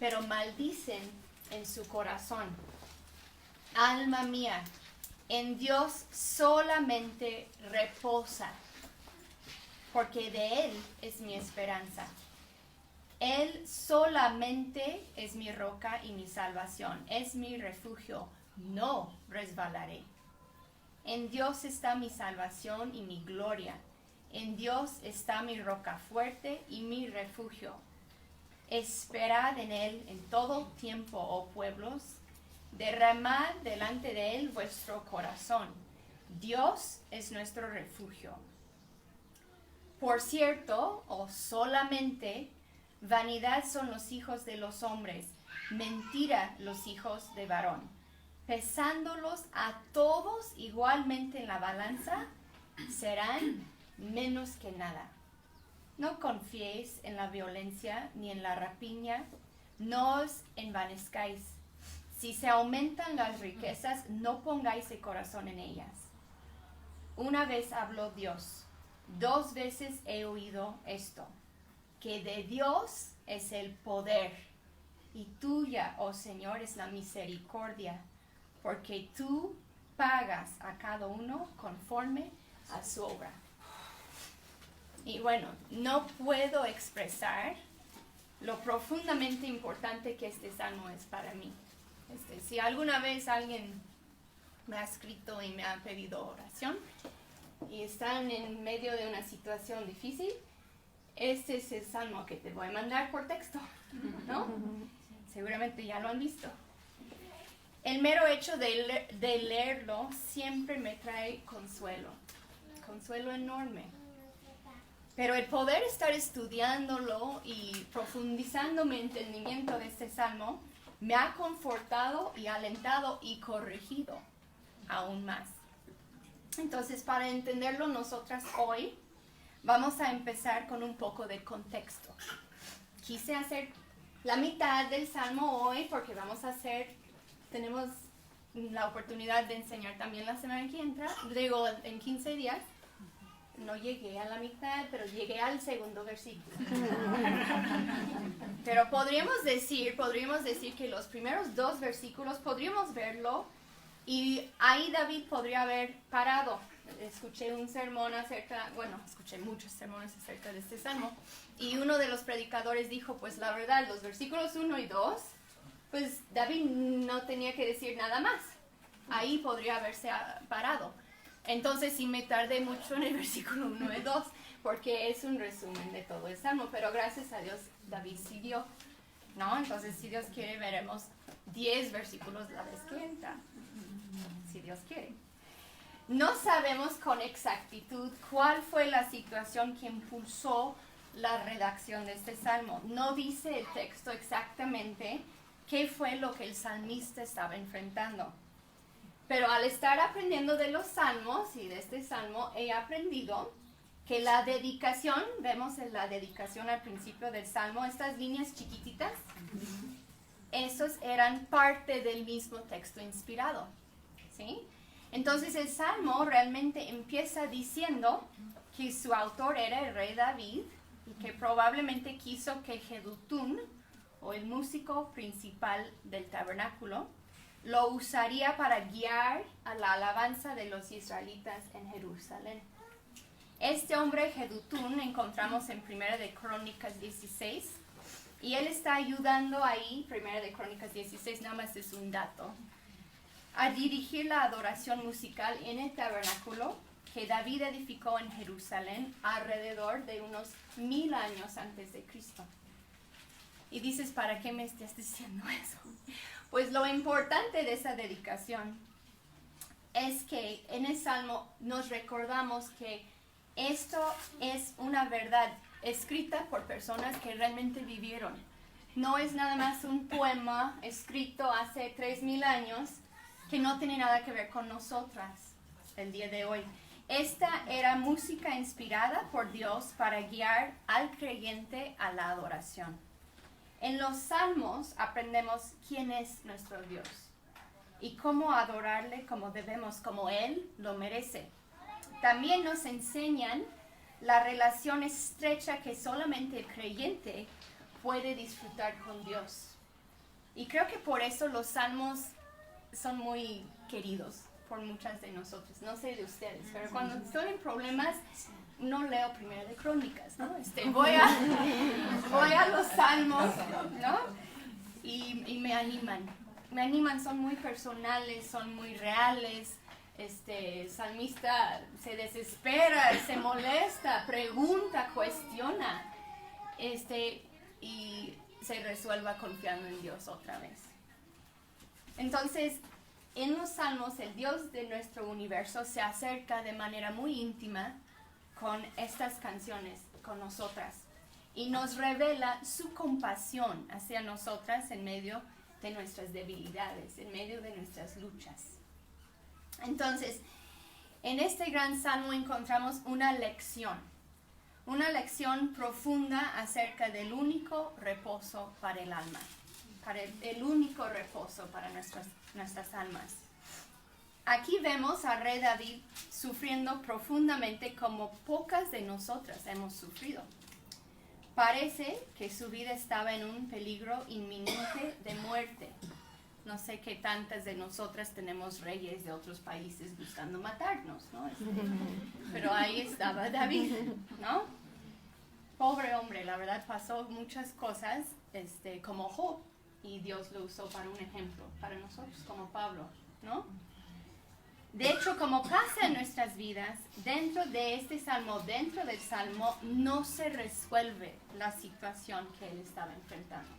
pero maldicen en su corazón. Alma mía, en Dios solamente reposa, porque de Él es mi esperanza. Él solamente es mi roca y mi salvación, es mi refugio, no resbalaré. En Dios está mi salvación y mi gloria. En Dios está mi roca fuerte y mi refugio. Esperad en Él en todo tiempo, oh pueblos. Derramad delante de Él vuestro corazón. Dios es nuestro refugio. Por cierto, o solamente, vanidad son los hijos de los hombres, mentira los hijos de varón. Pesándolos a todos igualmente en la balanza, serán menos que nada. No confiéis en la violencia ni en la rapiña, no os envanezcáis. Si se aumentan las riquezas, no pongáis el corazón en ellas. Una vez habló Dios, 2 veces he oído esto, que de Dios es el poder, y tuya, oh Señor, es la misericordia, porque tú pagas a cada uno conforme a su obra. Y bueno, no puedo expresar lo profundamente importante que este salmo es para mí. Si alguna vez alguien me ha escrito y me ha pedido oración y están en medio de una situación difícil, este es el salmo que te voy a mandar por texto, ¿no? Seguramente ya lo han visto. El mero hecho de leerlo siempre me trae consuelo enorme. Pero el poder estar estudiándolo y profundizando mi entendimiento de este salmo me ha confortado y alentado y corregido aún más. Entonces, para entenderlo nosotras hoy, vamos a empezar con un poco de contexto. Quise hacer la mitad del salmo hoy porque tenemos la oportunidad de enseñar también la semana que entra, digo en 15 días. No llegué a la mitad, pero llegué al segundo versículo. Pero podríamos decir que los primeros 2 versículos podríamos verlo y ahí David podría haber parado. Escuché muchos sermones acerca de este salmo, y uno de los predicadores dijo, pues la verdad, los versículos 1 y 2, pues David no tenía que decir nada más. Ahí podría haberse parado. Entonces sí me tardé mucho en el versículo 1 y 2, porque es un resumen de todo el salmo, pero gracias a Dios David siguió, ¿no? Entonces, si Dios quiere, veremos 10 versículos la vez que entra, si Dios quiere. No sabemos con exactitud cuál fue la situación que impulsó la redacción de este salmo. No dice el texto exactamente qué fue lo que el salmista estaba enfrentando. Pero al estar aprendiendo de los salmos y de este salmo, he aprendido que la dedicación, vemos en la dedicación al principio del salmo, estas líneas chiquititas, esos eran parte del mismo texto inspirado, ¿sí? Entonces el salmo realmente empieza diciendo que su autor era el rey David y que probablemente quiso que Jedutún, o el músico principal del tabernáculo, lo usaría para guiar a la alabanza de los israelitas en Jerusalén. Este hombre Jedutún encontramos en 1 de Crónicas 16, y él está ayudando ahí, 1 de Crónicas 16, nada más es un dato, a dirigir la adoración musical en el tabernáculo que David edificó en Jerusalén alrededor de unos 1000 años antes de Cristo. Y dices, ¿para qué me estás diciendo eso? Pues lo importante de esa dedicación es que en el Salmo nos recordamos que esto es una verdad escrita por personas que realmente vivieron. No es nada más un poema escrito hace 3000 años que no tiene nada que ver con nosotras el día de hoy. Esta era música inspirada por Dios para guiar al creyente a la adoración. En los salmos aprendemos quién es nuestro Dios y cómo adorarle como debemos, como Él lo merece. También nos enseñan la relación estrecha que solamente el creyente puede disfrutar con Dios. Y creo que por eso los salmos son muy queridos por muchas de nosotros. No sé de ustedes, pero cuando estoy en problemas, no leo Primera de Crónicas, ¿no? Voy a los salmos, ¿no? Y me animan, son muy personales, son muy reales. El salmista se desespera, se molesta, pregunta, cuestiona, y se resuelva confiando en Dios otra vez. Entonces, en los salmos, el Dios de nuestro universo se acerca de manera muy íntima con estas canciones, con nosotras, y nos revela su compasión hacia nosotras en medio de nuestras debilidades, en medio de nuestras luchas. Entonces, en este gran salmo encontramos una lección profunda acerca del único reposo para el alma, para el único reposo para nuestras almas. Aquí vemos a Rey David sufriendo profundamente como pocas de nosotras hemos sufrido. Parece que su vida estaba en un peligro inminente de muerte. No sé qué tantas de nosotras tenemos reyes de otros países buscando matarnos, ¿no? Pero ahí estaba David, ¿no? Pobre hombre, la verdad pasó muchas cosas, como Job, y Dios lo usó para un ejemplo, para nosotros, como Pablo, ¿no? De hecho, como pasa en nuestras vidas, dentro del salmo, no se resuelve la situación que él estaba enfrentando.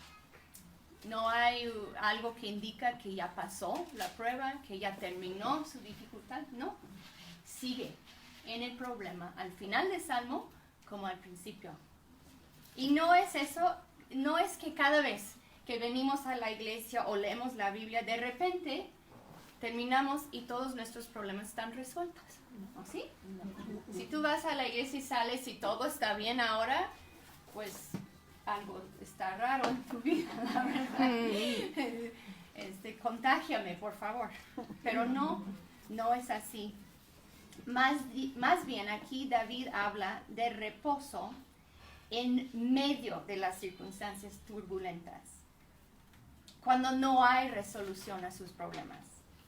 No hay algo que indica que ya pasó la prueba, que ya terminó su dificultad, no. Sigue en el problema, al final del salmo como al principio. Y no es eso, no es que cada vez que venimos a la iglesia o leemos la Biblia, de repente terminamos y todos nuestros problemas están resueltos, ¿no? ¿Sí? Si tú vas a la iglesia y sales y todo está bien ahora, pues algo está raro en tu vida, la verdad. Contágiame, por favor. Pero no es así. Más bien aquí David habla de reposo en medio de las circunstancias turbulentas, cuando no hay resolución a sus problemas,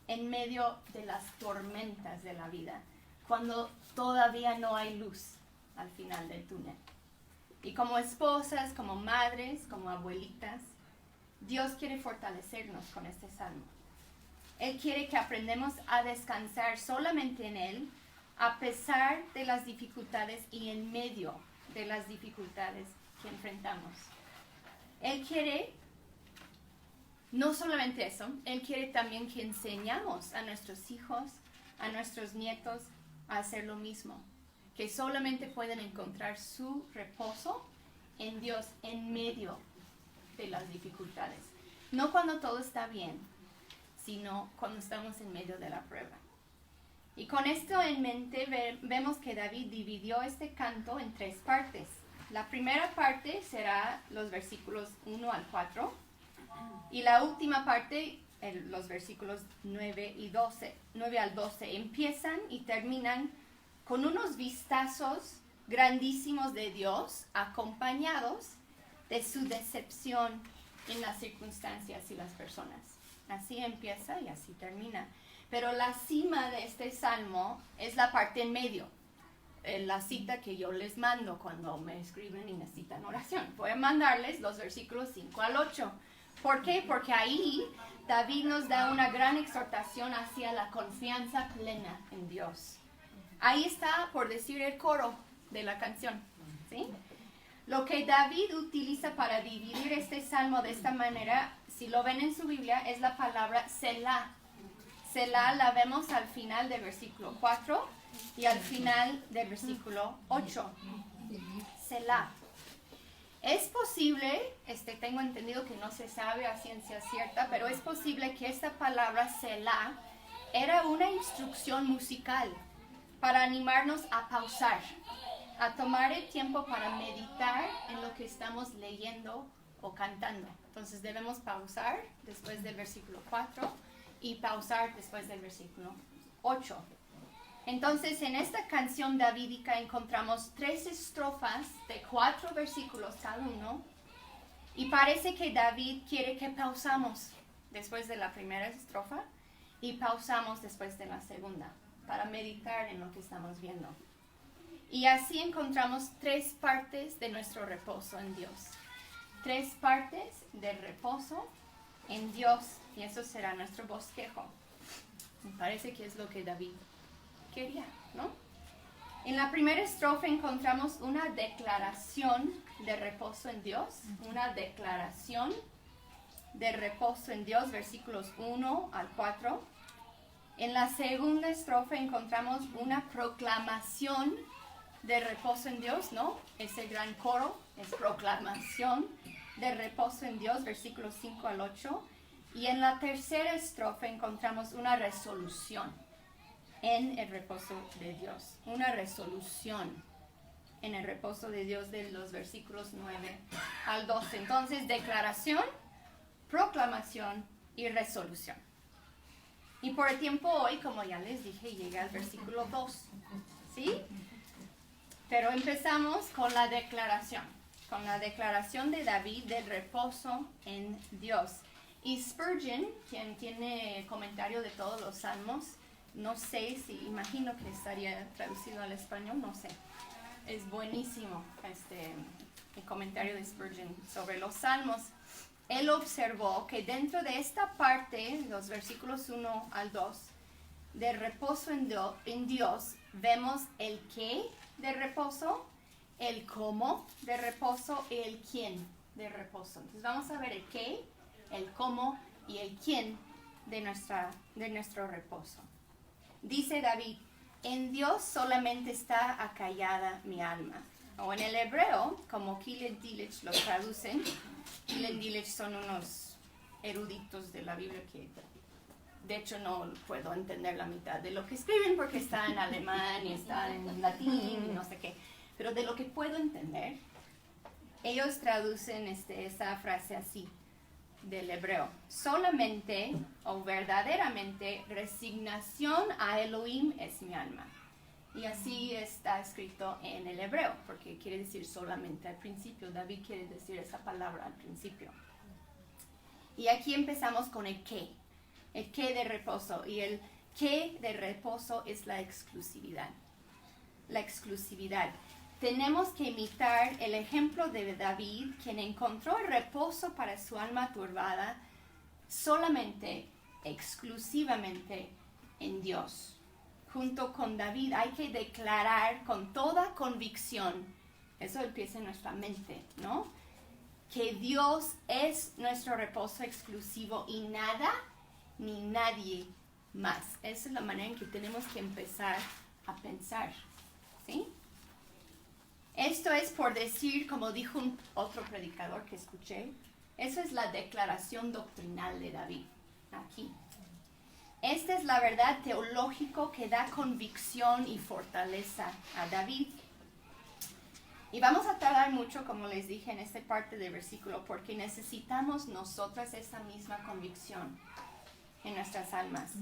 en medio de las tormentas de la vida, cuando todavía no hay luz al final del túnel. Y como esposas, como madres, como abuelitas, Dios quiere fortalecernos con este salmo. Él quiere que aprendamos a descansar solamente en Él, a pesar de las dificultades y en medio de las dificultades que enfrentamos. Él quiere, no solamente eso, Él quiere también que enseñamos a nuestros hijos, a nuestros nietos, a hacer lo mismo. Que solamente pueden encontrar su reposo en Dios en medio de las dificultades. No cuando todo está bien, sino cuando estamos en medio de la prueba. Y con esto en mente vemos que David dividió este canto en 3 partes. La primera parte será los versículos 1 al 4 y la última parte, los versículos 9 al 12, empiezan y terminan con unos vistazos grandísimos de Dios, acompañados de su decepción en las circunstancias y las personas. Así empieza y así termina. Pero la cima de este salmo es la parte en medio, la cita que yo les mando cuando me escriben y necesitan oración. Voy a mandarles los versículos 5 al 8. ¿Por qué? Porque ahí David nos da una gran exhortación hacia la confianza plena en Dios. Ahí está, por decir, el coro de la canción, ¿sí? Lo que David utiliza para dividir este salmo de esta manera, si lo ven en su Biblia, es la palabra Selah. Selah la vemos al final del versículo 4 y al final del versículo 8. Selah. Es posible, tengo entendido que no se sabe a ciencia cierta, pero es posible que esta palabra Selah era una instrucción musical para animarnos a pausar, a tomar el tiempo para meditar en lo que estamos leyendo o cantando. Entonces debemos pausar después del versículo 4 y pausar después del versículo 8. Entonces en esta canción davídica encontramos 3 estrofas de 4 versículos cada uno Y parece que David quiere que pausamos después de la primera estrofa y pausamos después de la segunda para meditar en lo que estamos viendo. Y así encontramos 3 partes de nuestro reposo en Dios. 3 partes de reposo en Dios. Y eso será nuestro bosquejo. Me parece que es lo que David quería, ¿no? En la primera estrofa encontramos una declaración de reposo en Dios. Una declaración de reposo en Dios, versículos 1 al 4. En la segunda estrofa encontramos una proclamación de reposo en Dios, ¿no? Ese gran coro es proclamación de reposo en Dios, versículos 5 al 8. Y en la tercera estrofa encontramos una resolución en el reposo de Dios. Una resolución en el reposo de Dios de los versículos 9 al 12. Entonces, declaración, proclamación y resolución. Y por el tiempo hoy, como ya les dije, llega al versículo 2. ¿Sí? Pero empezamos con la declaración de David del reposo en Dios. Y Spurgeon, quien tiene comentario de todos los salmos, no sé si, imagino que estaría traducido al español, no sé. Es buenísimo el comentario de Spurgeon sobre los salmos. Él observó que dentro de esta parte, los versículos 1 al 2, de reposo en Dios, vemos el qué de reposo, el cómo de reposo y el quién de reposo. Entonces vamos a ver el qué, el cómo y el quién de nuestro reposo. Dice David, en Dios solamente está acallada mi alma. O en el hebreo, como Keelan Delitzsch lo traducen, Keelan Delitzsch son unos eruditos de la Biblia que de hecho no puedo entender la mitad de lo que escriben porque está en alemán y está en latín y no sé qué. Pero de lo que puedo entender, ellos traducen esa frase así del hebreo. Solamente o verdaderamente resignación a Elohim es mi alma. Y así está escrito en el hebreo, porque quiere decir solamente al principio. David quiere decir esa palabra al principio. Y aquí empezamos con el qué de reposo. Y el qué de reposo es la exclusividad. La exclusividad. Tenemos que imitar el ejemplo de David, quien encontró el reposo para su alma turbada solamente, exclusivamente en Dios. Junto con David hay que declarar con toda convicción, eso empieza en nuestra mente, ¿no? Que Dios es nuestro reposo exclusivo y nada ni nadie más. Esa es la manera en que tenemos que empezar a pensar, ¿sí? Esto es por decir, como dijo otro predicador que escuché, eso es la declaración doctrinal de David, aquí. Esta es la verdad teológica que da convicción y fortaleza a David. Y vamos a tardar mucho, como les dije, en esta parte del versículo, porque necesitamos nosotras esa misma convicción en nuestras almas.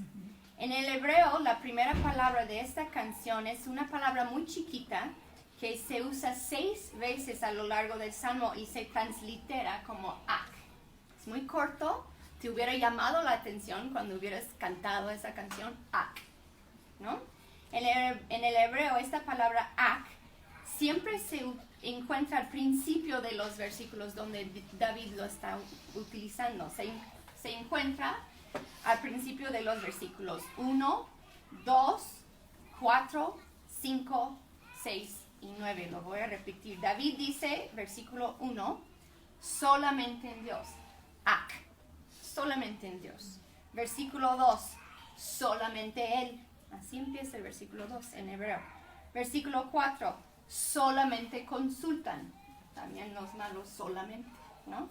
En el hebreo, la primera palabra de esta canción es una palabra muy chiquita que se usa 6 veces a lo largo del Salmo y se translitera como ak. Es muy corto, te hubiera llamado la atención cuando hubieras cantado esa canción, ak, ¿no? En el hebreo, esta palabra ak siempre se encuentra al principio de los versículos donde David lo está utilizando. Se encuentra al principio de los versículos 1, 2, 4, 5, 6 y 9. Lo voy a repetir. David dice, versículo 1, solamente en Dios. Ak, solamente en Dios. Versículo 2, solamente Él. Así empieza el versículo 2 en hebreo. Versículo 4, solamente consultan. También los malos solamente, ¿no?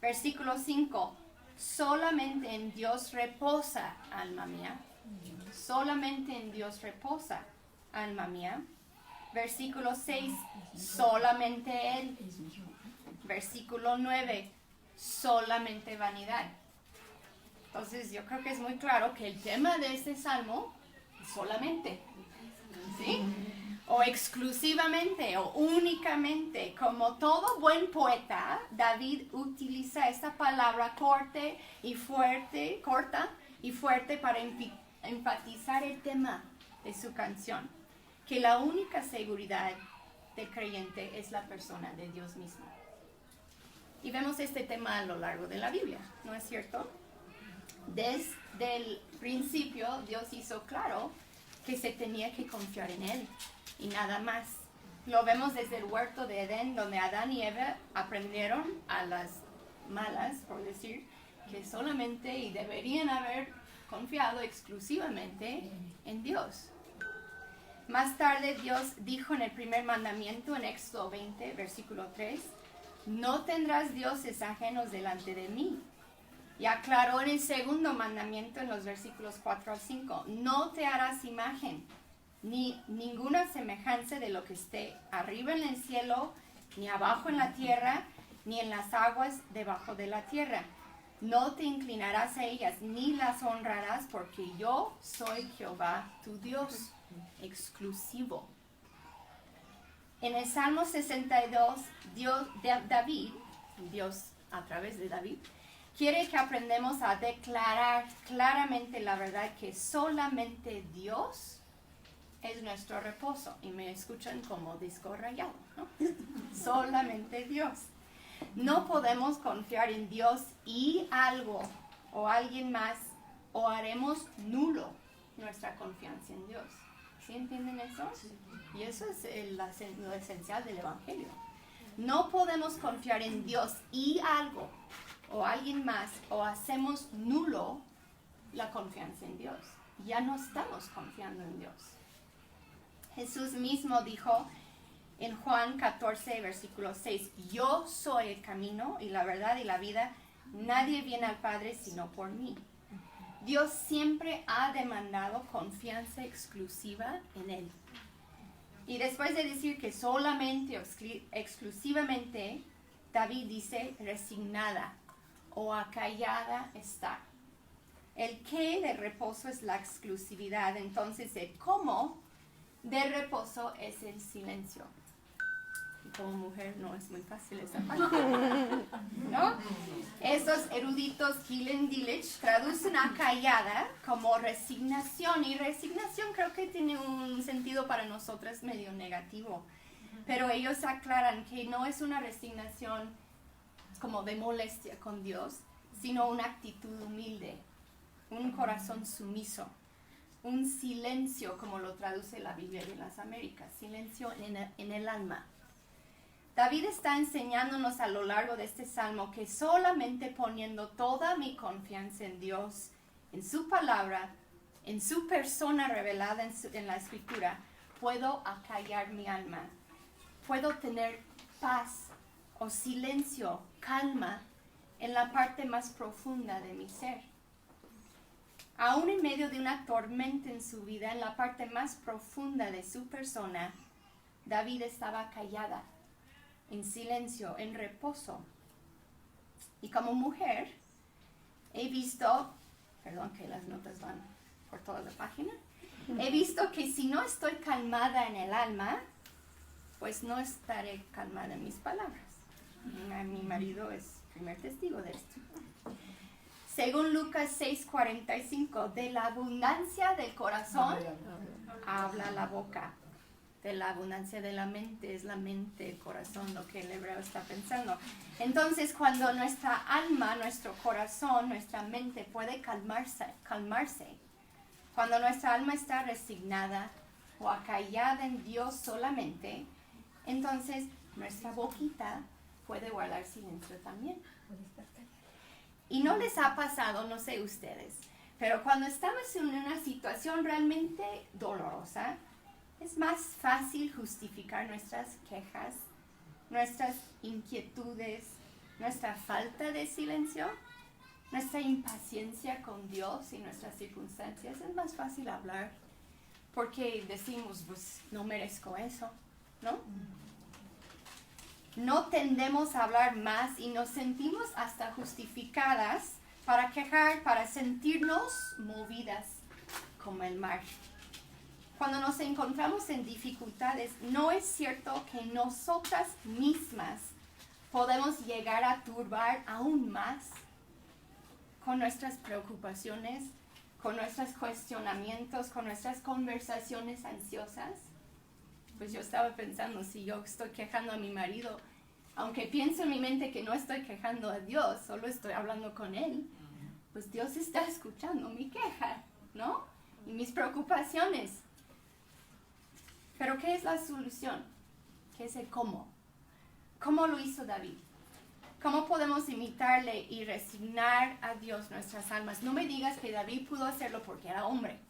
Versículo 5, solamente en Dios reposa, alma mía. Solamente en Dios reposa, alma mía. Versículo 6, solamente Él. Versículo 9, solamente vanidad. Entonces yo creo que es muy claro que el tema de este salmo es solamente, ¿sí? o exclusivamente o únicamente. Como todo buen poeta, David utiliza esta palabra corta y fuerte para enfatizar el tema de su canción, que la única seguridad del creyente es la persona de Dios mismo. Y vemos este tema a lo largo de la Biblia, ¿no es cierto? Desde el principio Dios hizo claro que se tenía que confiar en Él y nada más. Lo vemos desde el huerto de Edén, donde Adán y Eva aprendieron a las malas, por decir, que solamente y deberían haber confiado exclusivamente en Dios. Más tarde Dios dijo en el primer mandamiento, en Éxodo 20, versículo 3, no tendrás dioses ajenos delante de mí. Y aclaró en el segundo mandamiento, en los versículos 4 al 5, no te harás imagen, ni ninguna semejanza de lo que esté arriba en el cielo, ni abajo en la tierra, ni en las aguas debajo de la tierra. No te inclinarás a ellas, ni las honrarás, porque yo soy Jehová tu Dios, exclusivo. En el Salmo 62, Dios a través de David, quiere que aprendamos a declarar claramente la verdad que solamente Dios es nuestro reposo. Y me escuchan como disco rayado, ¿no? Solamente Dios. No podemos confiar en Dios y algo o alguien más, o haremos nulo nuestra confianza en Dios. ¿Sí entienden eso? Y eso es lo esencial del Evangelio. No podemos confiar en Dios y algo o alguien más, o hacemos nulo la confianza en Dios. Ya no estamos confiando en Dios. Jesús mismo dijo en Juan 14, versículo 6, yo soy el camino y la verdad y la vida. Nadie viene al Padre sino por mí. Dios siempre ha demandado confianza exclusiva en Él. Y después de decir que solamente o exclusivamente, David dice resignada o acallada está. El qué de reposo es la exclusividad, entonces el cómo de reposo es el silencio. Y como mujer no es muy fácil esa parte, ¿no? Esos eruditos Gillen Dillich traducen acallada como resignación, y resignación creo que tiene un sentido para nosotras medio negativo, pero ellos aclaran que no es una resignación como de molestia con Dios, sino una actitud humilde, un corazón sumiso, un silencio, como lo traduce la Biblia de las Américas, silencio en el alma. David está enseñándonos a lo largo de este salmo que solamente poniendo toda mi confianza en Dios, en su palabra, en su persona revelada en la Escritura, puedo acallar mi alma, puedo tener paz o silencio, calma en la parte más profunda de mi ser. Aún en medio de una tormenta en su vida, en la parte más profunda de su persona, David estaba callada, en silencio, en reposo. Y como mujer, he visto, perdón que las notas van por toda la página, he visto que si no estoy calmada en el alma, pues no estaré calmada en mis palabras. Mi marido es primer testigo de esto. Según Lucas 6:45, de la abundancia del corazón habla la boca. De la abundancia de la mente, es la mente, el corazón, lo que el hebreo está pensando. Entonces, cuando nuestra alma, nuestro corazón, nuestra mente puede calmarse, cuando nuestra alma está resignada o acallada en Dios solamente, entonces nuestra boquita puede guardar silencio también. Y no les ha pasado, no sé ustedes, pero cuando estamos en una situación realmente dolorosa, es más fácil justificar nuestras quejas, nuestras inquietudes, nuestra falta de silencio, nuestra impaciencia con Dios y nuestras circunstancias. Es más fácil hablar porque decimos, pues no merezco eso, ¿no? No tendemos a hablar más y nos sentimos hasta justificadas para quejar, para sentirnos movidas como el mar. cuando nos encontramos en dificultades, no es cierto que nosotras mismas podemos llegar a turbar aún más con nuestras preocupaciones, con nuestros cuestionamientos, con nuestras conversaciones ansiosas. Pues yo estaba pensando, si yo estoy quejando a mi marido, aunque pienso en mi mente que no estoy quejando a Dios, solo estoy hablando con Él, pues Dios está escuchando mi queja, ¿no? Y mis preocupaciones. Pero ¿qué es la solución? ¿Qué es el cómo? ¿Cómo lo hizo David? ¿Cómo podemos imitarle y resignar a Dios nuestras almas? No me digas que David pudo hacerlo porque era hombre.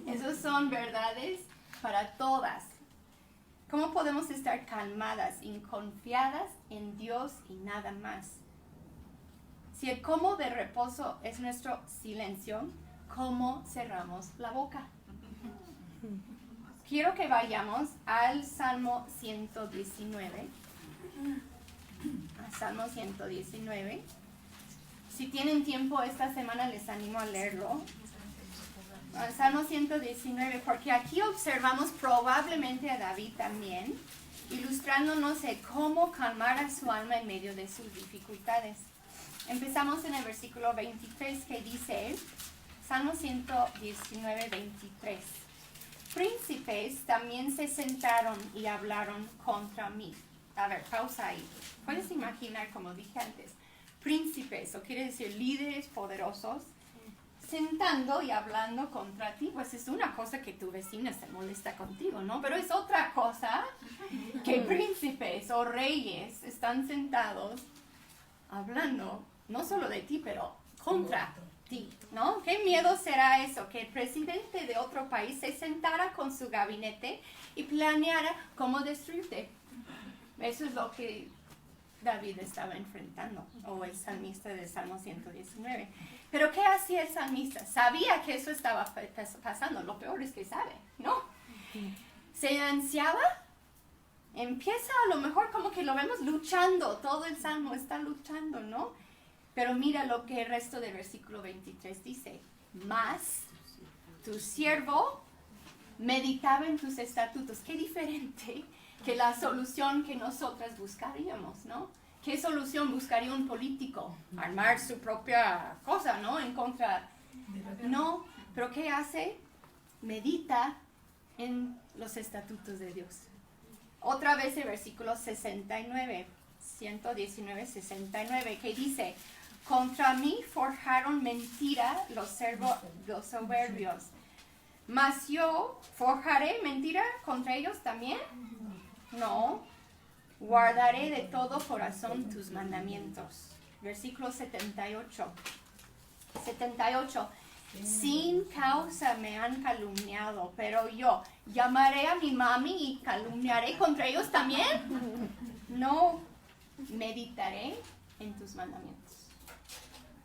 Esas son verdades para todas. ¿Cómo podemos estar calmadas y confiadas en Dios y nada más? Si el cómo de reposo es nuestro silencio, ¿cómo cerramos la boca? Quiero que vayamos al Salmo 119. Salmo 119. Si tienen tiempo esta semana les animo a leerlo. Salmo 119, porque aquí observamos probablemente a David también, ilustrándonos de cómo calmar a su alma en medio de sus dificultades. Empezamos en el versículo 23 que dice, Salmo 119, 23. Príncipes también se sentaron y hablaron contra mí. A ver, pausa ahí. Puedes imaginar, como dije antes, príncipes, o quiere decir líderes poderosos, sentando y hablando contra ti. Pues es una cosa que tu vecina se molesta contigo, ¿no? Pero es otra cosa que príncipes o reyes están sentados hablando, no solo de ti, pero contra ti, ¿no? ¿Qué miedo será eso? Que el presidente de otro país se sentara con su gabinete y planeara cómo destruirte. Eso es lo que David estaba enfrentando, o el salmista del Salmo 119. Pero ¿qué hacía el salmista? Sabía que eso estaba pasando, lo peor es que sabe, ¿no? Se ansiaba, empieza a lo mejor como que lo vemos luchando, todo el Salmo está luchando, ¿no? Pero mira lo que el resto del versículo 23 dice. Mas tu siervo meditaba en tus estatutos. Qué diferente que la solución que nosotras buscaríamos, ¿no? ¿Qué solución buscaría un político? Armar su propia cosa, ¿no? En contra. No, pero ¿qué hace? Medita en los estatutos de Dios. Otra vez el versículo 69, 119, 69, que dice, contra mí forjaron mentira los soberbios, mas yo forjaré mentira contra ellos también. No, guardaré de todo corazón tus mandamientos. Versículo 78. 78. Sin causa me han calumniado, pero yo llamaré a mi mami y calumniaré contra ellos también. No, meditaré en tus mandamientos.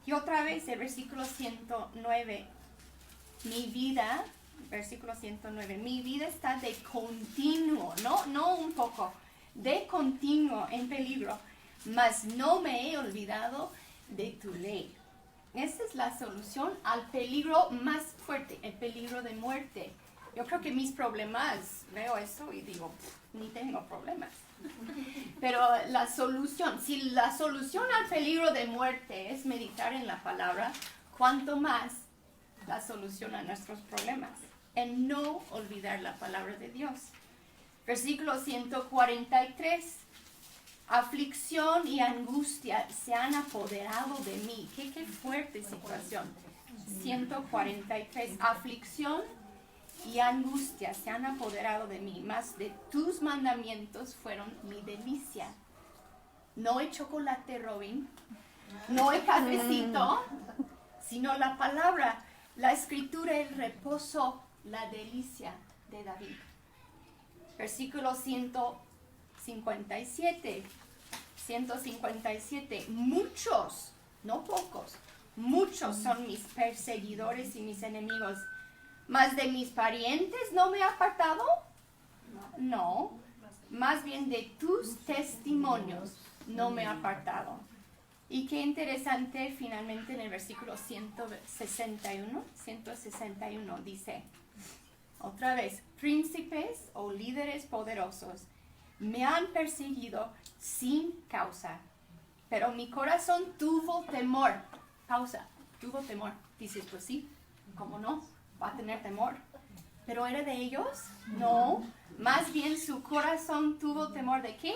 Y otra vez el versículo 109. Mi vida, versículo 109, mi vida está de continuo, no un poco, de continuo en peligro, mas no me he olvidado de tu ley. Esa es la solución al peligro más fuerte, el peligro de muerte. Yo creo que mis problemas, veo eso y digo, ni tengo problemas. Pero la solución, si la solución al peligro de muerte es meditar en la palabra, ¿cuánto más la solución a nuestros problemas? En no olvidar la palabra de Dios. Versículo 143. Aflicción y angustia se han apoderado de mí. Qué fuerte situación. 143. Aflicción y angustia se han apoderado de mí, mas de tus mandamientos fueron mi delicia. No el chocolate, Robin, no el cafecito, sino la palabra, la escritura, el reposo, la delicia de David. Versículo 157. 157. Muchos, no pocos, muchos son mis perseguidores y mis enemigos. ¿Mas de mis parientes no me he apartado? No, más bien de tus testimonios no me he apartado. Y qué interesante, finalmente en el versículo 161 dice, Otra vez, príncipes o líderes poderosos me han perseguido sin causa, pero mi corazón tuvo temor. Pausa, tuvo temor. Dices, pues sí, ¿cómo no? Va a tener temor. ¿Pero era de ellos? No. Más bien su corazón tuvo temor ¿de qué?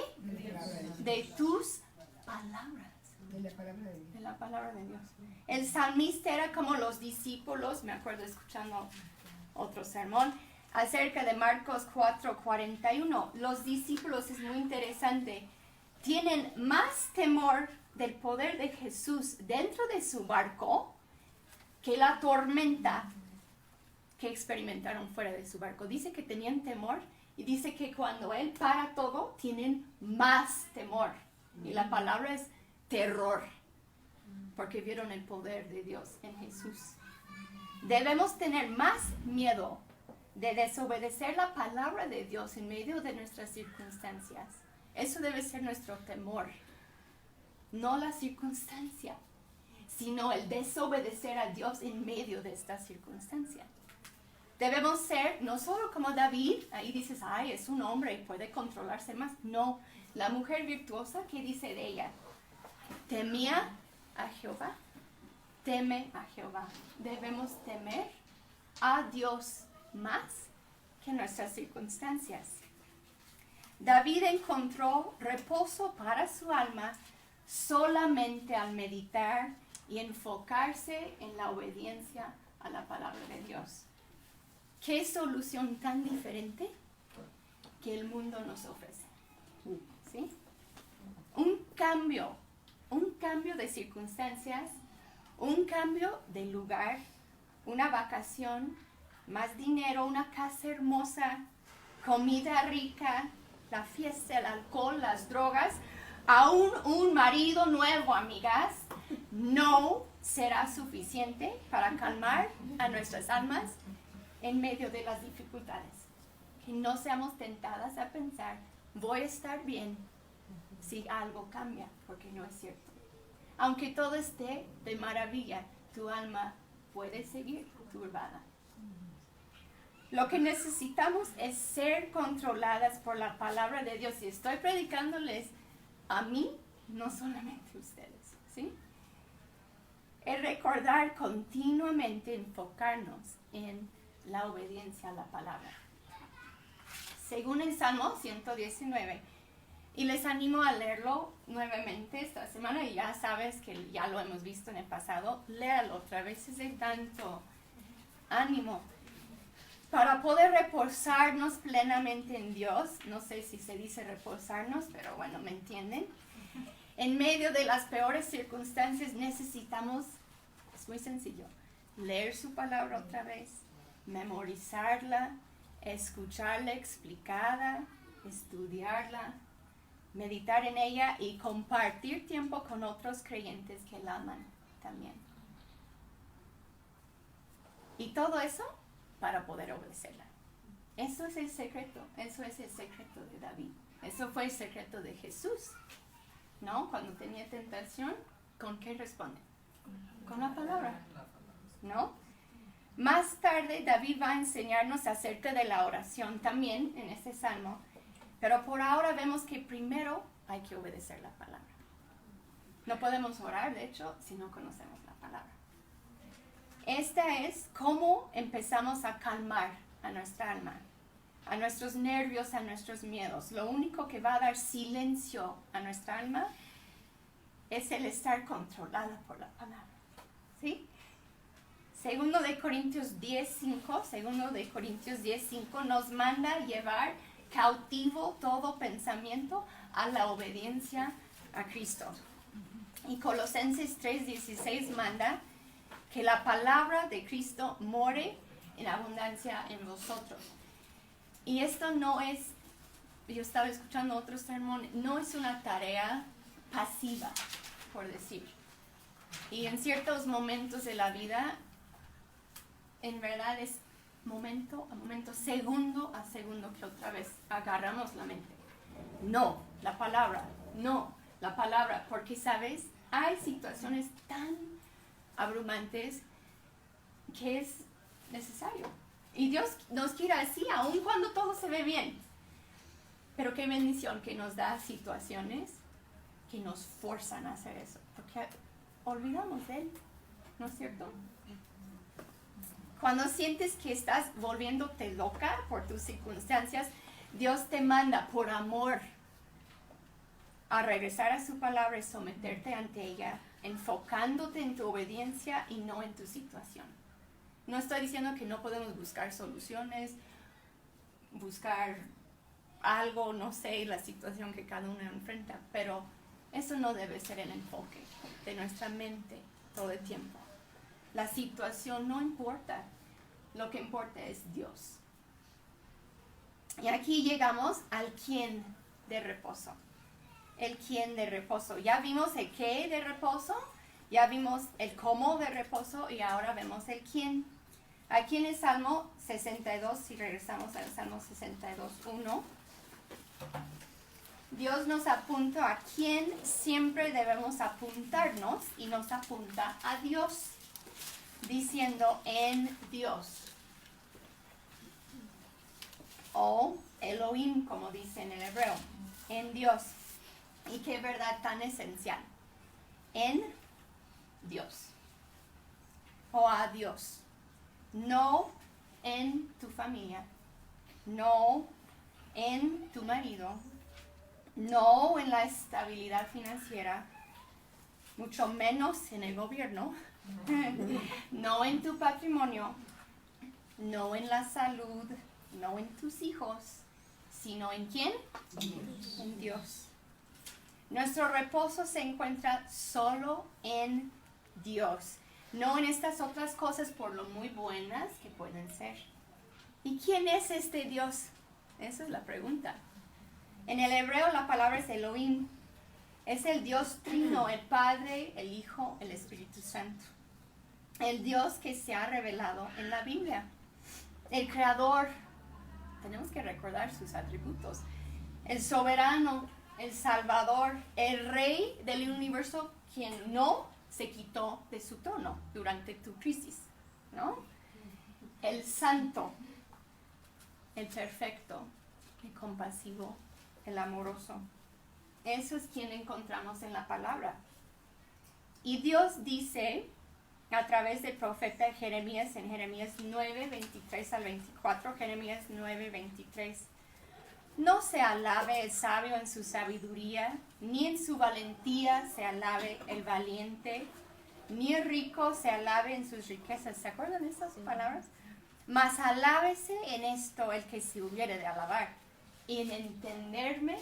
De tus palabras. De la palabra de Dios. De la palabra de Dios. El salmista era como los discípulos, me acuerdo escuchando otro sermón, acerca de Marcos 4:41. Los discípulos, es muy interesante, tienen más temor del poder de Jesús dentro de su barco que la tormenta que experimentaron fuera de su barco. Dice que tenían temor y dice que cuando Él para todo, tienen más temor. Y la palabra es terror, porque vieron el poder de Dios en Jesús. Debemos tener más miedo de desobedecer la palabra de Dios en medio de nuestras circunstancias. Eso debe ser nuestro temor. No la circunstancia, sino el desobedecer a Dios en medio de esta circunstancia. Debemos ser, no solo como David, ahí dices, ay, es un hombre y puede controlarse más. No, la mujer virtuosa, ¿qué dice de ella? Temía a Jehová, teme a Jehová. Debemos temer a Dios más que nuestras circunstancias. David encontró reposo para su alma solamente al meditar y enfocarse en la obediencia a la palabra de Dios. ¿Qué solución tan diferente que el mundo nos ofrece? ¿Sí? Un cambio de circunstancias, un cambio de lugar, una vacación, más dinero, una casa hermosa, comida rica, la fiesta, el alcohol, las drogas, aún un marido nuevo, amigas, no será suficiente para calmar a nuestras almas en medio de las dificultades. Que no seamos tentadas a pensar, voy a estar bien si algo cambia, porque no es cierto. Aunque todo esté de maravilla, tu alma puede seguir turbada. Lo que necesitamos es ser controladas por la palabra de Dios. Y estoy predicándoles a mí, no solamente a ustedes, ¿sí? Es recordar continuamente, enfocarnos en la obediencia a la palabra. Según el Salmo 119, y les animo a leerlo nuevamente esta semana, y ya sabes que ya lo hemos visto en el pasado, léalo otra vez, es de tanto ánimo. Para poder reposarnos plenamente en Dios, no sé si se dice reposarnos, pero bueno, me entienden. En medio de las peores circunstancias necesitamos, es muy sencillo, leer su palabra otra vez, memorizarla, escucharla explicada, estudiarla, meditar en ella y compartir tiempo con otros creyentes que la aman también. Y todo eso para poder obedecerla. Eso es el secreto de David. Eso fue el secreto de Jesús, ¿no? Cuando tenía tentación, ¿con qué responde? Con la palabra, ¿no? Más tarde David va a enseñarnos acerca de la oración también en este salmo, pero por ahora vemos que primero hay que obedecer la palabra. No podemos orar, de hecho, si no conocemos la palabra. Esta es cómo empezamos a calmar a nuestra alma, a nuestros nervios, a nuestros miedos. Lo único que va a dar silencio a nuestra alma es el estar controlada por la palabra, ¿sí? Segundo de Corintios 10:5 nos manda llevar cautivo todo pensamiento a la obediencia a Cristo. Y Colosenses 3:16 manda que la palabra de Cristo more en abundancia en vosotros. Y esto no es, yo estaba escuchando otro sermón, no es una tarea pasiva, por decir. Y en ciertos momentos de la vida, en verdad es momento a momento, segundo a segundo que otra vez agarramos la mente. No, la palabra, porque sabes, hay situaciones tan abrumantes que es necesario Y Dios nos quiere así, aun cuando todo se ve bien. Pero qué bendición que nos da situaciones que nos forzan a hacer eso. Porque olvidamos de Él, ¿no es cierto? Cuando sientes que estás volviéndote loca por tus circunstancias, Dios te manda por amor a regresar a su palabra y someterte ante ella, enfocándote en tu obediencia y no en tu situación. No estoy diciendo que no podemos buscar soluciones, buscar algo, no sé, la situación que cada uno enfrenta, pero eso no debe ser el enfoque de nuestra mente todo el tiempo. La situación no importa, lo que importa es Dios. Y aquí llegamos al quién de reposo. El quién de reposo. Ya vimos el qué de reposo, ya vimos el cómo de reposo y ahora vemos el quién. Aquí en el Salmo 62, si regresamos al Salmo 62:1, Dios nos apunta a quién siempre debemos apuntarnos y nos apunta a Dios, diciendo en Dios. O Elohim, como dice en el hebreo, en Dios. Y qué verdad tan esencial. En Dios. O a Dios. No en tu familia. No en tu marido. No en la estabilidad financiera. Mucho menos en el gobierno. No en tu patrimonio. No en la salud. No en tus hijos. Sino en ¿quién? En Dios. Nuestro reposo se encuentra solo en Dios, no en estas otras cosas por lo muy buenas que pueden ser. ¿Y quién es este Dios? Esa es la pregunta. En el hebreo la palabra es Elohim. Es el Dios trino, el Padre, el Hijo, el Espíritu Santo. El Dios que se ha revelado en la Biblia. El Creador. Tenemos que recordar sus atributos. El soberano, el Salvador, el Rey del universo, quien no se quitó de su trono durante tu crisis, ¿no? El Santo, el Perfecto, el Compasivo, el Amoroso. Eso es quien encontramos en la palabra. Y Dios dice a través del profeta Jeremías en Jeremías 9, 23 al 24, Jeremías 9, 23. No se alabe el sabio en su sabiduría, ni en su valentía se alabe el valiente, ni el rico se alabe en sus riquezas. ¿Se acuerdan de esas palabras? Mas alábese en esto el que se hubiere de alabar, en entenderme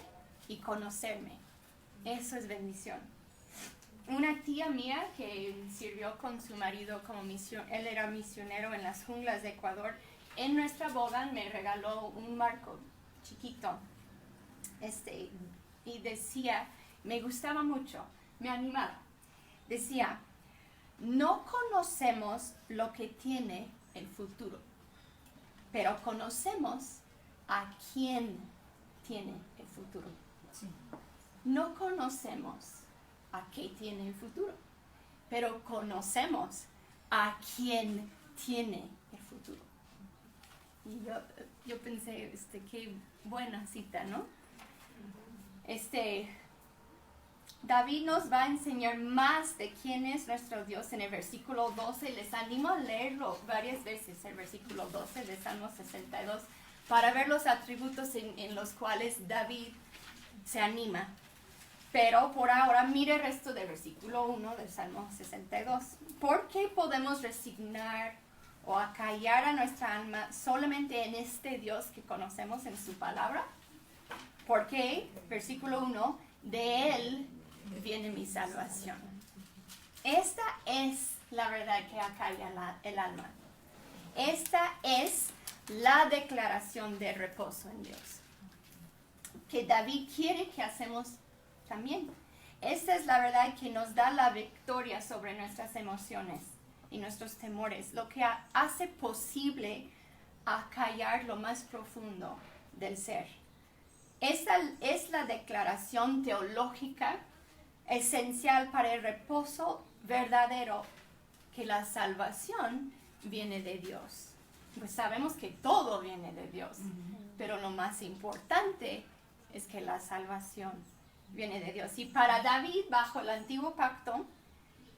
y conocerme. Eso es bendición. Una tía mía que sirvió con su marido como misión, él era misionero en las junglas de Ecuador, en nuestra boda me regaló un marco chiquito, y decía, me gustaba mucho, me animaba, decía, no conocemos lo que tiene el futuro, pero conocemos a quién tiene el futuro. Sí. No conocemos a qué tiene el futuro, pero conocemos a quién tiene el futuro. Y yo pensé, qué buena cita, ¿no? David nos va a enseñar más de quién es nuestro Dios en el versículo 12. Les animo a leerlo varias veces, el versículo 12 de Salmo 62, para ver los atributos en los cuales David se anima. Pero por ahora, mire el resto del versículo 1 del Salmo 62. ¿Por qué podemos resignar o acallar a nuestra alma solamente en este Dios que conocemos en su palabra? Porque, versículo 1, de Él viene mi salvación. Esta es la verdad que acalla el alma. Esta es la declaración de reposo en Dios, que David quiere que hacemos también. Esta es la verdad que nos da la victoria sobre nuestras emociones y nuestros temores, lo que hace posible acallar lo más profundo del ser. Esta es la declaración teológica esencial para el reposo verdadero, que la salvación viene de Dios. pues sabemos que todo viene de Dios. Pero lo más importante es que la salvación viene de Dios. Y para David, bajo el antiguo pacto,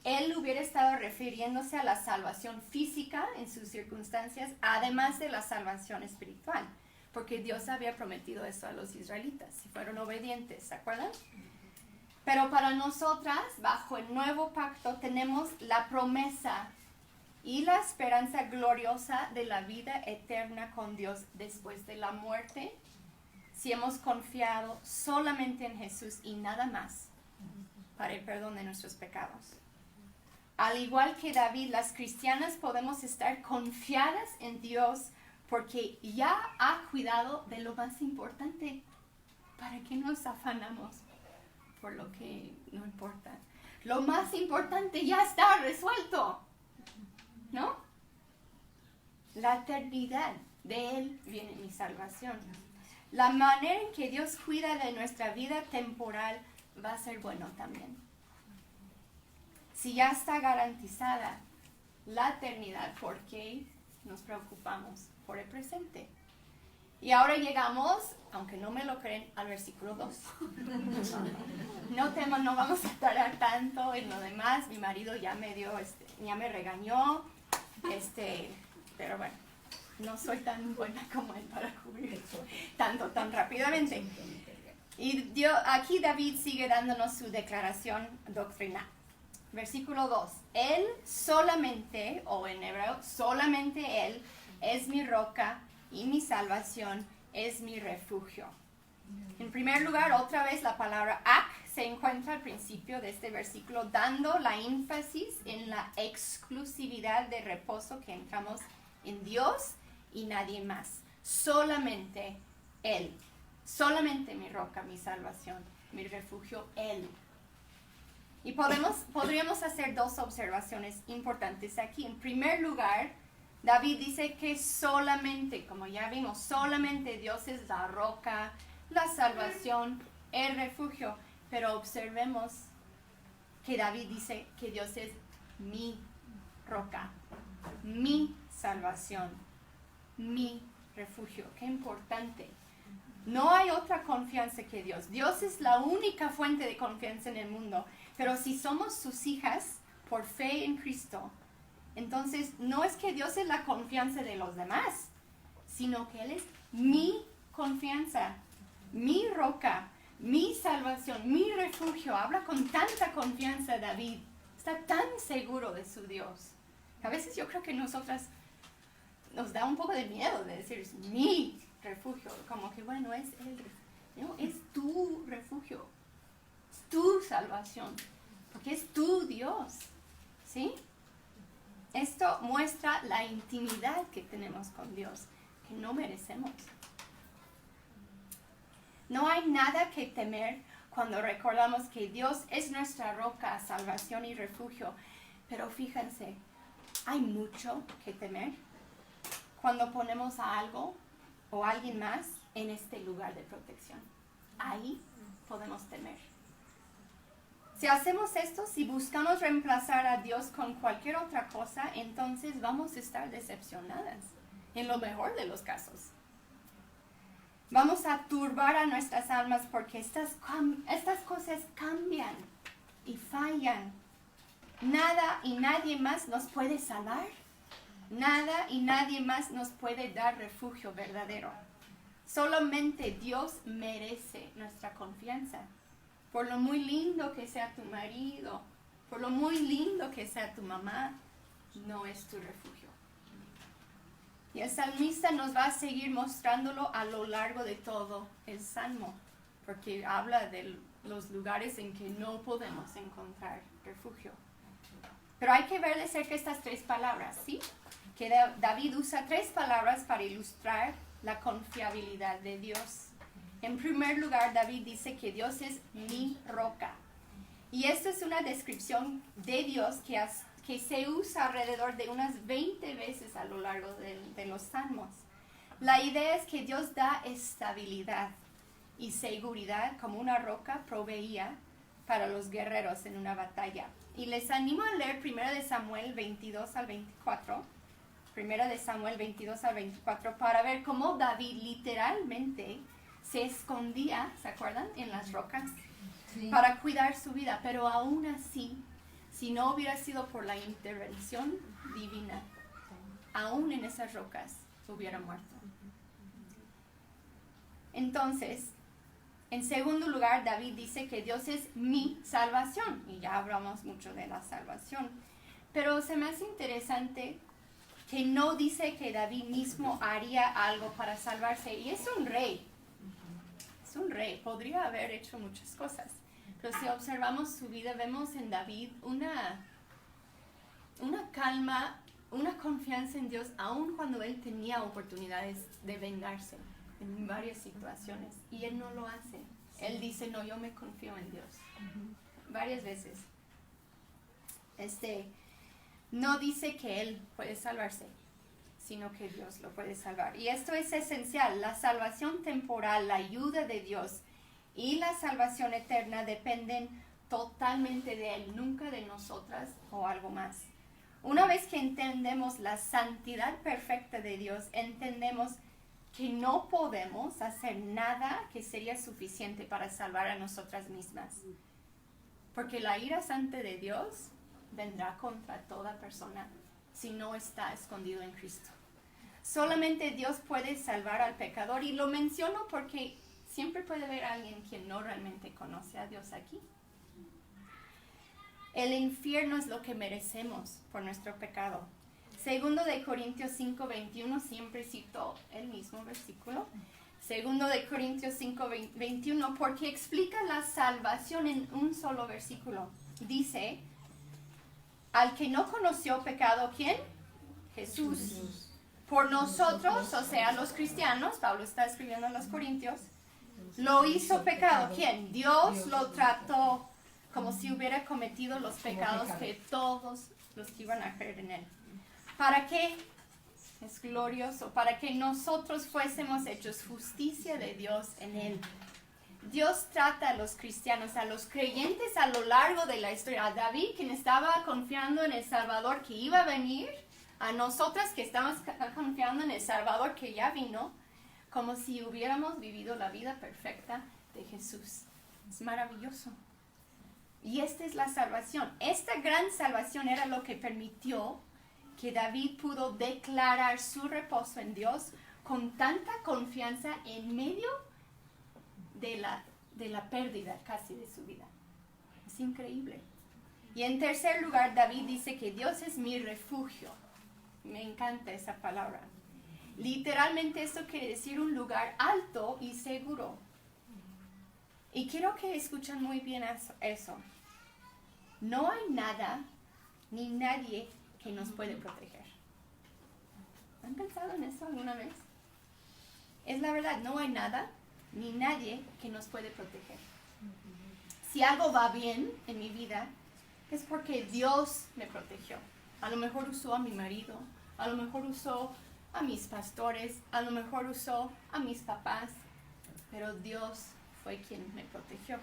él hubiera estado refiriéndose a la salvación física en sus circunstancias, además de la salvación espiritual, porque Dios había prometido eso a los israelitas, si fueron obedientes, ¿se acuerdan? Pero para nosotras, bajo el nuevo pacto, tenemos la promesa y la esperanza gloriosa de la vida eterna con Dios después de la muerte, si hemos confiado solamente en Jesús y nada más para el perdón de nuestros pecados. Al igual que David, las cristianas podemos estar confiadas en Dios porque ya ha cuidado de lo más importante. ¿Para qué nos afanamos por lo que no importa? Lo más importante ya está resuelto, ¿no? La eternidad, de Él viene mi salvación. La manera en que Dios cuida de nuestra vida temporal va a ser bueno también. Si ya está garantizada la eternidad, ¿por qué nos preocupamos por el presente? Y ahora llegamos, aunque no me lo creen, al versículo 2. No teman, no vamos a tardar tanto en lo demás. Mi marido ya me regañó, pero bueno, no soy tan buena como él para cubrir tan rápidamente. Y aquí David sigue dándonos su declaración doctrinal. Versículo 2. Él solamente, o en hebreo, solamente Él es mi roca y mi salvación es mi refugio. En primer lugar, otra vez la palabra ak se encuentra al principio de este versículo, dando la énfasis en la exclusividad de reposo que entramos en Dios y nadie más. Solamente Él. Solamente mi roca, mi salvación, mi refugio, Él. Y podríamos hacer dos observaciones importantes aquí. En primer lugar, David dice que solamente, como ya vimos, solamente Dios es la roca, la salvación, el refugio. Pero observemos que David dice que Dios es mi roca, mi salvación, mi refugio. Qué importante. No hay otra confianza que Dios. Dios es la única fuente de confianza en el mundo. Pero si somos sus hijas por fe en Cristo, entonces no es que Dios es la confianza de los demás, sino que Él es mi confianza, mi roca, mi salvación, mi refugio. Habla con tanta confianza David. Está tan seguro de su Dios. A veces yo creo que nosotras nos da un poco de miedo de decir es mi refugio. Como que bueno, es el refugio. No, es tu refugio. Es tu salvación. Porque es tu Dios. ¿Sí? Esto muestra la intimidad que tenemos con Dios, que no merecemos. No hay nada que temer cuando recordamos que Dios es nuestra roca, salvación y refugio. Pero fíjense, hay mucho que temer cuando ponemos a algo o a alguien más en este lugar de protección. Ahí podemos temer. Si hacemos esto, si buscamos reemplazar a Dios con cualquier otra cosa, entonces vamos a estar decepcionadas, en lo mejor de los casos. Vamos a turbar a nuestras almas porque estas cosas cambian y fallan. Nada y nadie más nos puede salvar. Nada y nadie más nos puede dar refugio verdadero. Solamente Dios merece nuestra confianza. Por lo muy lindo que sea tu marido, por lo muy lindo que sea tu mamá, no es tu refugio. Y el salmista nos va a seguir mostrándolo a lo largo de todo el salmo, porque habla de los lugares en que no podemos encontrar refugio. Pero hay que ver de cerca estas tres palabras, ¿sí? Que David usa tres palabras para ilustrar la confiabilidad de Dios. En primer lugar, David dice que Dios es mi roca. Y esto es una descripción de Dios que se usa alrededor de unas 20 veces a lo largo de los salmos. La idea es que Dios da estabilidad y seguridad como una roca proveía para los guerreros en una batalla. Y les animo a leer 1 Samuel 22 al 24, Primera de Samuel 22 al 24, para ver cómo David literalmente se escondía, ¿se acuerdan? En las rocas, sí, para cuidar su vida. Pero aún así, si no hubiera sido por la intervención divina, aún en esas rocas hubiera muerto. Entonces, en segundo lugar, David dice que Dios es mi salvación. Y ya hablamos mucho de la salvación. Pero se me hace interesante que no dice que David mismo haría algo para salvarse. Y es un rey. Es un rey. Podría haber hecho muchas cosas. Pero si observamos su vida, vemos en David una calma, una confianza en Dios, aun cuando él tenía oportunidades de vengarse en varias situaciones, y él no lo hace. Él dice, no, yo me confío en Dios. Varias veces. No dice que él puede salvarse, sino que Dios lo puede salvar. Y esto es esencial. La salvación temporal, la ayuda de Dios y la salvación eterna dependen totalmente de Él, nunca de nosotras o algo más. Una vez que entendemos la santidad perfecta de Dios, entendemos que no podemos hacer nada que sería suficiente para salvar a nosotras mismas. Porque la ira santa de Dios vendrá contra toda persona si no está escondido en Cristo. Solamente Dios puede salvar al pecador, y lo menciono porque siempre puede haber alguien quien no realmente conoce a Dios aquí. El infierno es lo que merecemos por nuestro pecado. Segundo de Corintios 5:21, siempre cito el mismo versículo. Segundo de Corintios 5:21, porque explica la salvación en un solo versículo. Dice, al que no conoció pecado, ¿quién? Jesús. Por nosotros, o sea, los cristianos, Pablo está escribiendo a los Corintios, lo hizo pecado. ¿Quién? Dios lo trató como si hubiera cometido los pecados que todos los que iban a creer en él. ¿Para qué? Es glorioso, para que nosotros fuésemos hechos justicia de Dios en él. Dios trata a los cristianos, a los creyentes a lo largo de la historia. A David, quien estaba confiando en el Salvador que iba a venir, a nosotras que estamos confiando en el Salvador que ya vino, como si hubiéramos vivido la vida perfecta de Jesús. Es maravilloso. Y esta es la salvación. Esta gran salvación era lo que permitió que David pudo declarar su reposo en Dios con tanta confianza en medio de la pérdida casi de su vida. Es increíble. Y en tercer lugar, David dice que Dios es mi refugio. Me encanta esa palabra. Literalmente esto quiere decir un lugar alto y seguro. Y quiero que escuchen muy bien eso. No hay nada ni nadie que nos puede proteger. ¿Han pensado en eso alguna vez? Es la verdad, no hay nada ni nadie que nos puede proteger. Si algo va bien en mi vida, es porque Dios me protegió. A lo mejor usó a mi marido, a lo mejor usó a mis pastores, a lo mejor usó a mis papás, pero Dios fue quien me protegió.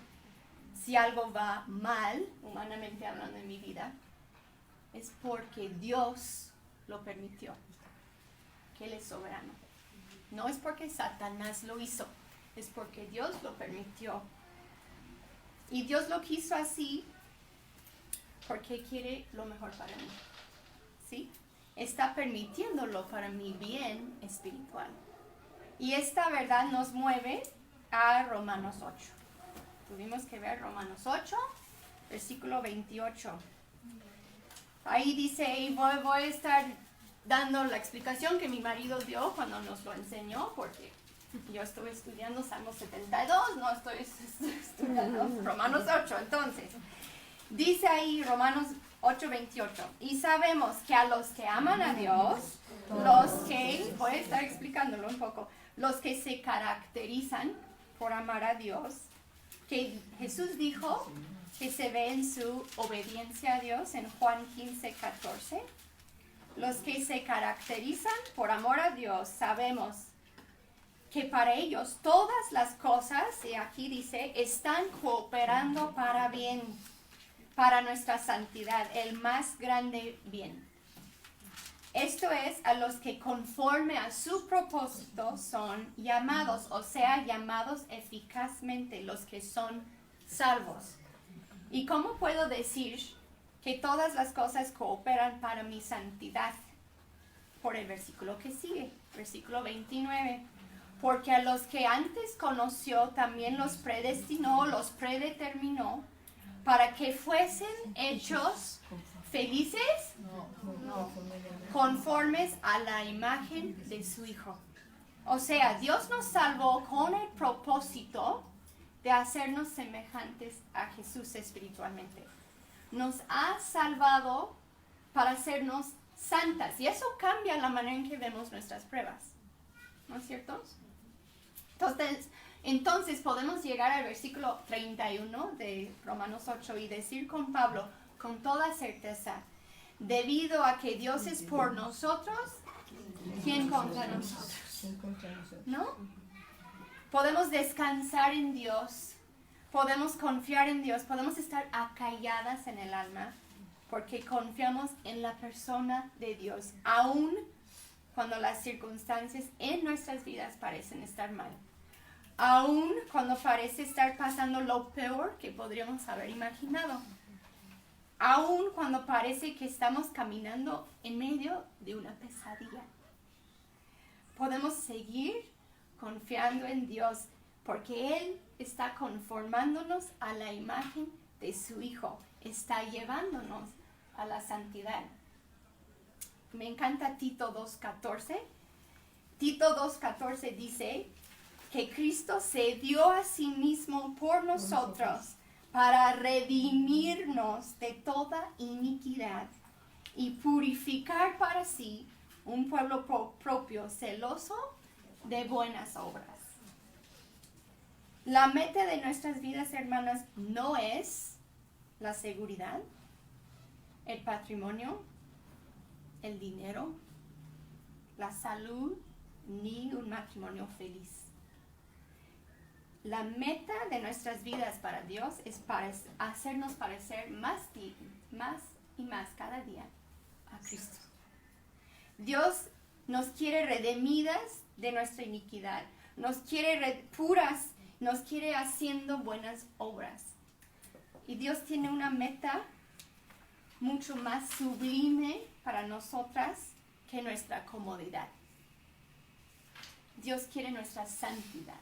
Si algo va mal, humanamente hablando en mi vida, es porque Dios lo permitió, que Él es soberano. No es porque Satanás lo hizo, es porque Dios lo permitió. Y Dios lo quiso así porque quiere lo mejor para mí. ¿Sí? Está permitiéndolo para mi bien espiritual. Y esta verdad nos mueve a Romanos 8. Tuvimos que ver Romanos 8, versículo 28. Ahí dice, y voy a estar dando la explicación que mi marido dio cuando nos lo enseñó, porque yo estuve estudiando Salmo 72, no estoy estudiando Romanos 8. Entonces, dice ahí Romanos 8:28, y sabemos que a los que aman a Dios, los que, voy a estar explicándolo un poco, los que se caracterizan por amar a Dios, que Jesús dijo que se ve en su obediencia a Dios en Juan 15:14. Los que se caracterizan por amor a Dios, sabemos que para ellos todas las cosas, y aquí dice, están cooperando para bien, para nuestra santidad, el más grande bien. Esto es a los que conforme a su propósito son llamados, o sea, llamados eficazmente, los que son salvos. ¿Y cómo puedo decir que todas las cosas cooperan para mi santidad? Por el versículo que sigue, versículo 29. Porque a los que antes conoció, también los predestinó, los predeterminó, para que fuesen hechos felices, conformes a la imagen de su Hijo. O sea, Dios nos salvó con el propósito de hacernos semejantes a Jesús espiritualmente. Nos ha salvado para hacernos santas, y eso cambia la manera en que vemos nuestras pruebas, ¿no es cierto? Entonces podemos llegar al versículo 31 de Romanos 8 y decir con Pablo, con toda certeza, debido a que Dios es por nosotros, ¿quién contra nosotros? ¿No? Podemos descansar en Dios, podemos confiar en Dios, podemos estar acalladas en el alma, porque confiamos en la persona de Dios, aun cuando las circunstancias en nuestras vidas parecen estar mal. Aun cuando parece estar pasando lo peor que podríamos haber imaginado. Aun cuando parece que estamos caminando en medio de una pesadilla. Podemos seguir confiando en Dios porque Él está conformándonos a la imagen de su Hijo. Está llevándonos a la santidad. Me encanta Tito 2:14. Tito 2:14 dice que Cristo se dio a sí mismo por nosotros para redimirnos de toda iniquidad y purificar para sí un pueblo propio, celoso de buenas obras. La meta de nuestras vidas, hermanas, no es la seguridad, el patrimonio, el dinero, la salud, ni un matrimonio feliz. La meta de nuestras vidas para Dios es para hacernos parecer más y más cada día a Cristo. Dios nos quiere redimidas de nuestra iniquidad, nos quiere puras, nos quiere haciendo buenas obras. Y Dios tiene una meta mucho más sublime para nosotras que nuestra comodidad. Dios quiere nuestra santidad.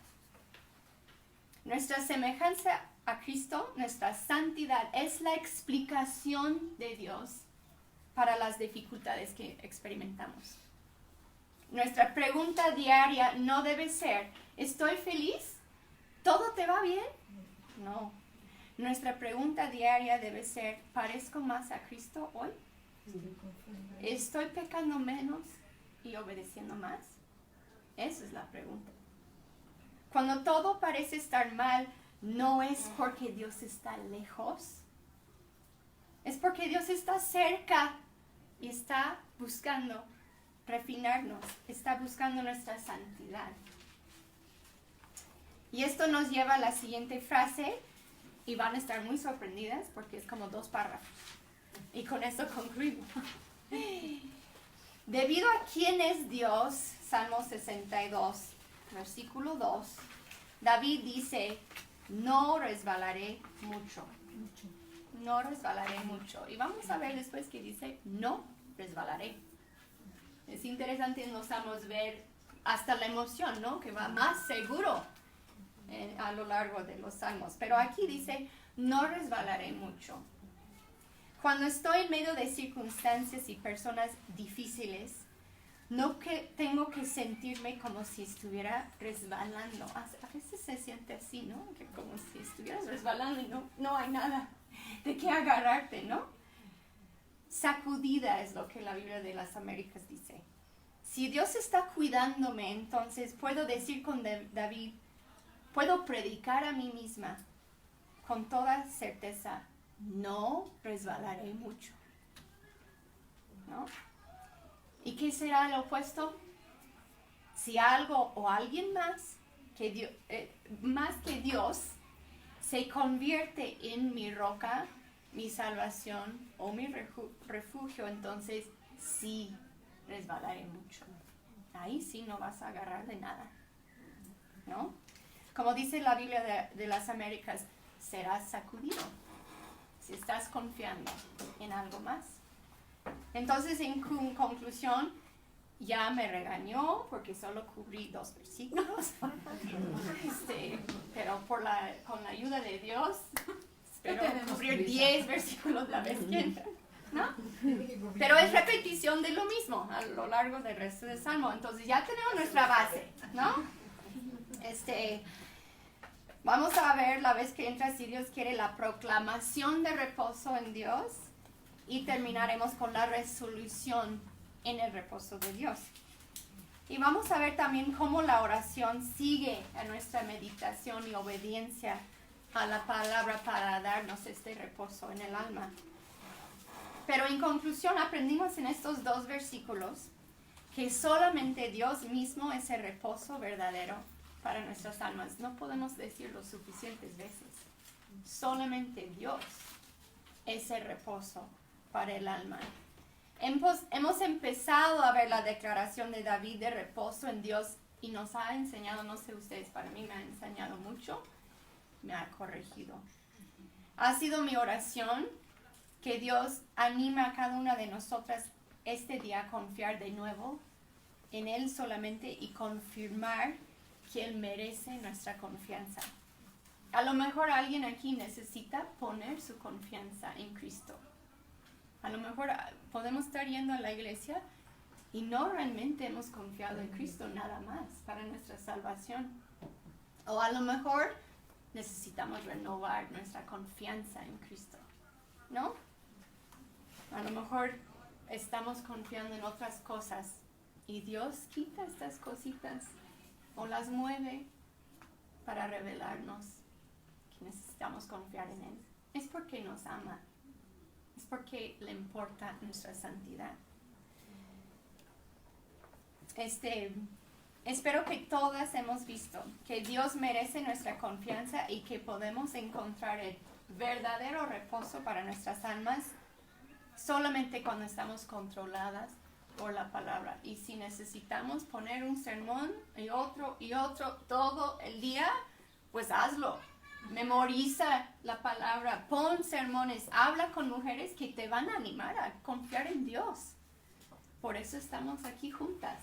Nuestra semejanza a Cristo, nuestra santidad, es la explicación de Dios para las dificultades que experimentamos. Nuestra pregunta diaria no debe ser, ¿estoy feliz? ¿Todo te va bien? No. Nuestra pregunta diaria debe ser, ¿parezco más a Cristo hoy? ¿Estoy pecando menos y obedeciendo más? Esa es la pregunta. Cuando todo parece estar mal, no es porque Dios está lejos, es porque Dios está cerca y está buscando refinarnos, está buscando nuestra santidad. Y esto nos lleva a la siguiente frase, y van a estar muy sorprendidas porque es como 2 párrafos. Y con esto concluimos. Debido a quién es Dios, Salmo 62, versículo 2, David dice, no resbalaré mucho. No resbalaré mucho. Y vamos a ver después que dice, no resbalaré. Es interesante en los salmos ver hasta la emoción, ¿no? Que va más seguro a lo largo de los salmos. Pero aquí dice, no resbalaré mucho. Cuando estoy en medio de circunstancias y personas difíciles, no que tengo que sentirme como si estuviera resbalando. A veces se siente así, ¿no? Que como si estuvieras resbalando y no hay nada de qué agarrarte, ¿no? Sacudida es lo que la Biblia de las Américas dice. Si Dios está cuidándome, entonces puedo decir con David, puedo predicar a mí misma con toda certeza, no resbalaré mucho, ¿no? ¿Y qué será lo opuesto? Si algo o alguien más que Dios se convierte en mi roca, mi salvación o mi refugio, entonces sí resbalaré mucho. Ahí sí no vas a agarrar de nada, ¿no? Como dice la Biblia de las Américas, serás sacudido si estás confiando en algo más. Entonces, en conclusión, ya me regañó porque solo cubrí 2 versículos. Pero con la ayuda de Dios, espero cubrir 10 versículos la vez que entra, ¿no? Pero es repetición de lo mismo a lo largo del resto del Salmo. Entonces ya tenemos nuestra base, ¿no? Vamos a ver la vez que entra, si Dios quiere, la proclamación de reposo en Dios, y terminaremos con la resolución en el reposo de Dios. Y vamos a ver también cómo la oración sigue a nuestra meditación y obediencia a la palabra para darnos este reposo en el alma. Pero en conclusión, aprendimos en estos 2 versículos que solamente Dios mismo es el reposo verdadero para nuestras almas. No podemos decirlo suficientes veces. Solamente Dios es el reposo para el alma. Hemos empezado a ver la declaración de David de reposo en Dios y nos ha enseñado, no sé ustedes, para mí me ha enseñado mucho, me ha corregido. Ha sido mi oración que Dios anime a cada una de nosotras este día a confiar de nuevo en Él solamente y confirmar que Él merece nuestra confianza. A lo mejor alguien aquí necesita poner su confianza en Cristo. A lo mejor podemos estar yendo a la iglesia y no realmente hemos confiado en Cristo nada más para nuestra salvación. O a lo mejor necesitamos renovar nuestra confianza en Cristo, ¿no? A lo mejor estamos confiando en otras cosas y Dios quita estas cositas o las mueve para revelarnos que necesitamos confiar en Él. Es porque nos ama. Es porque le importa nuestra santidad. Espero que todas hemos visto que Dios merece nuestra confianza y que podemos encontrar el verdadero reposo para nuestras almas solamente cuando estamos controladas por la palabra. Y si necesitamos poner un sermón y otro todo el día, pues hazlo. Memoriza la palabra, pon sermones, habla con mujeres que te van a animar a confiar en Dios. Por eso estamos aquí juntas,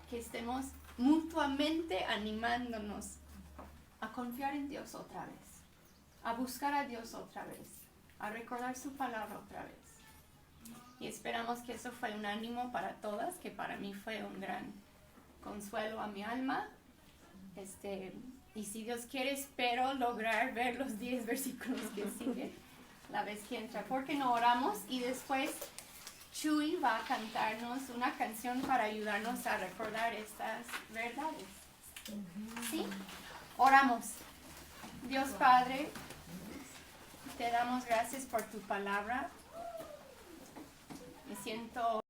que estemos mutuamente animándonos a confiar en Dios otra vez, a buscar a Dios otra vez, a recordar su palabra otra vez. Y esperamos que eso fue un ánimo para todas, que para mí fue un gran consuelo a mi alma. Y si Dios quiere, espero lograr ver los 10 versículos que siguen la vez que entra. Porque no oramos y después Chuy va a cantarnos una canción para ayudarnos a recordar estas verdades. ¿Sí? Oramos. Dios Padre, te damos gracias por tu palabra. Me siento